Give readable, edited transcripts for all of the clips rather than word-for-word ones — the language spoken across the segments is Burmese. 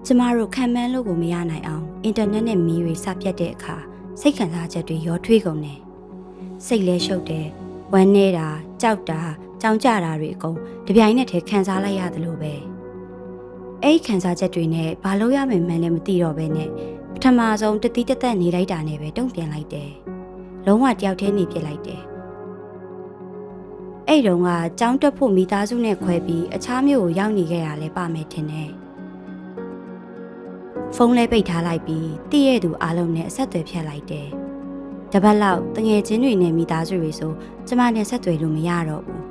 ကျမတို့ခံမှန်းလို့ကိုမရနိုင်အောင်အင်တာနက်နဲ့မီးတွေစပြတ်တဲ့အခါစိတ်ခံစားချက်တွေရောထွေးကုန်တယ်စိတ်လဲရှုပ်တယ်ဝမ်းနေတာကြောက်တာကြောင်ကြတာတွေအကုန်တပြိုင်နက်တည်းခံစားလိုက်ရတယ်လို့ပဲအဲ့ခံစားချက်တွေနဲ့ဘာလို့ရမယ်မှန်းလည်းမသိတော့ပဲနဲ့ပထမဆုံးတတိတသက်နေလိုက်တာနဲ့ပဲတုံ့ပြန်လိုက်တယ်လုံးဝတယောက်တည်းနေပြစ်လိုက်တယ်အဲ့တုန်းကကြောင်းတက်ဖို့မိသားစုနဲ့ခွဲပြီးအခြားမြို့ကိုရောက်နေခဲ့ရလဲပါမယ်ထင်တယ်ဖုန်းလေးပိတ်ထားလိုက်ပြီးတည့်ရဲ့သူအားလုံးနဲ့အဆက်အသွယ်ဖြတ်လိုက်တယ်တပတ်လောက်တငယ်ချင်းတွေနဲ့မိသားစုတွေဆိုကျမနဲ့ဆက်သွယ်လို့မရတော့ဘူး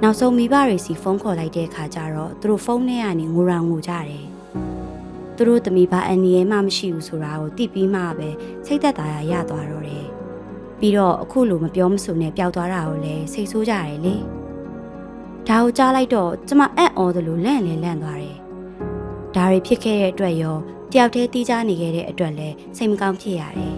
နောက်ဆုံးမိဘတွေစီဖုန်းခေါ်လိုက်တဲ့အခါကျတော့သူတို့ဖုန်းထဲကနေငိုရငိုကြတယ်သူတို့သမီးဘာအန်နီရဲမှမရှိဘူးဆိုတာကိုသိပြီးမှပဲစိတ်သက်သာရသွားတော့တယ်ပြီးတော့အခုလိုမပြောမဆိုနဲ့ပျောက်သွားတာကိုလည်းစိတ်ဆိုးကြတယ်လေဒါကိုကြားလိုက်တော့ကျမအံ့ဩသလိုလန့်သွားတယ်ဒါတွေဖြစ်ခဲ့တဲ့အတွက်ရောတယောက်တည်းတီးကြနေခဲ့တဲ့အတွက်လည်းစိတ်မကောင်းဖြစ်ရတယ်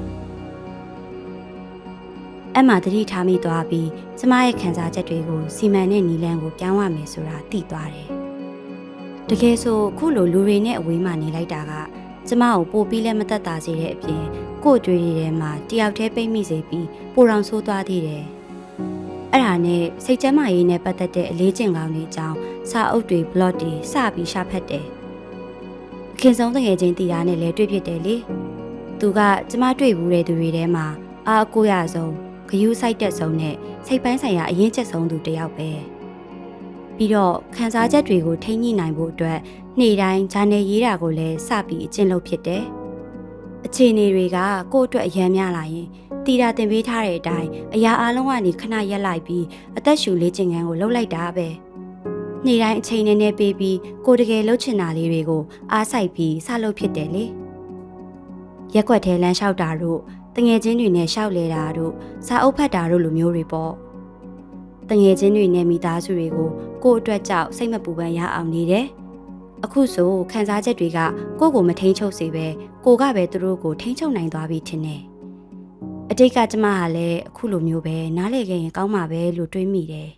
အမှတတိထားမိသွားပြီးကျမရဲ့ခံစားချက်တွေကိုစီမံတဲ့နီလန်းကိုပြောင်းရမယ်ဆိုတာသိသွားတယ်တကယ်ဆိုခုလိုလူတွေနဲ့အဝေးမှနေလိုက်တာကကျမကိုပိုပြီးလည်းမသက်သာစေတဲ့အပြင်ကို့အတွေ့အကြုံထဲမှာတယောက်တည်းပိတ်မိစေပြီးပိုတောင်ဆိုးသွားသေးတယ်အဲ့ဒါနဲ့စိတ်ကျန်းမာရေးနဲ့ပတ်သက်တဲ့အလေးကျင့်ကောင်းတွေအကြောင်းစာအုပ်တွေဘလော့တွေစပြီးရှာဖတ်တယ်ခင်ဆုံးတငယ်ချင်းတီတာနဲ့လည်းတွေ့ဖြစ်တယ်လေသူကကျမတွေ့ဘူးတဲ့သူတွေထဲမှာအားအကိုရဆုံးဂယုစိုက်တက်ဆုံးနဲ့စိတ်ပိုင်းဆိုင်ရာအရင်ချက်ဆုံးသူတစ်ယောက်ပဲပြီးတော့ခံစားချက်တွေကိုထိန်းညှိနိုင်ဖို့အတွက်နေ့တိုင်းဂျာနယ်ရေးတာကိုလည်းစပြီးအကျင့်လုပ်ဖြစ်တယ်အခြေအနေတွေကကိုယ့်အတွက်အယံများလာရင်တီတာတင်ပေးထားတဲ့အတိုင်းအရာအလုံးကနေခဏရက်လိုက်ပြီးအသက်ရှူလေးချင်ငန်းကိုလှုပ်လိုက်တာပဲနေ့တိုင်းအချိန်နဲ့ပေးပြီးကိုတကယ်လှုပ်ချင်တာလေးတွေကိုအားစိုက်ပြီးစလုပ်ဖြစ်တယ်လေရက်ွက်ထဲလမ်းလျှောက်တာတို့တငယ်ချင်းတွေနဲ့ရှောက်လေတာတို့စာအုပ်ဖတ်တာတို့လိုမျိုးတွေပေါ့တငယ်ချင်းတွေနဲ့မိသားစုတွေကိုကိုယ့်အတွက်ကြောက်စိတ်မပူပန်ရအောင်နေတယ်အခုဆိုခံစားချက်တွေကကိုယ့်ကိုမထိန်ချုပ်စေပဲကိုကပဲသူတို့ကိုထိန်ချုပ်နိုင်သွားပြီထင်တယ်အတိတ်ကကျမဟာလည်းအခုလိုမျိုးပဲနားလည်ခဲ့ရင်ကောင်းမှာပဲလို့တွေးမိတယ်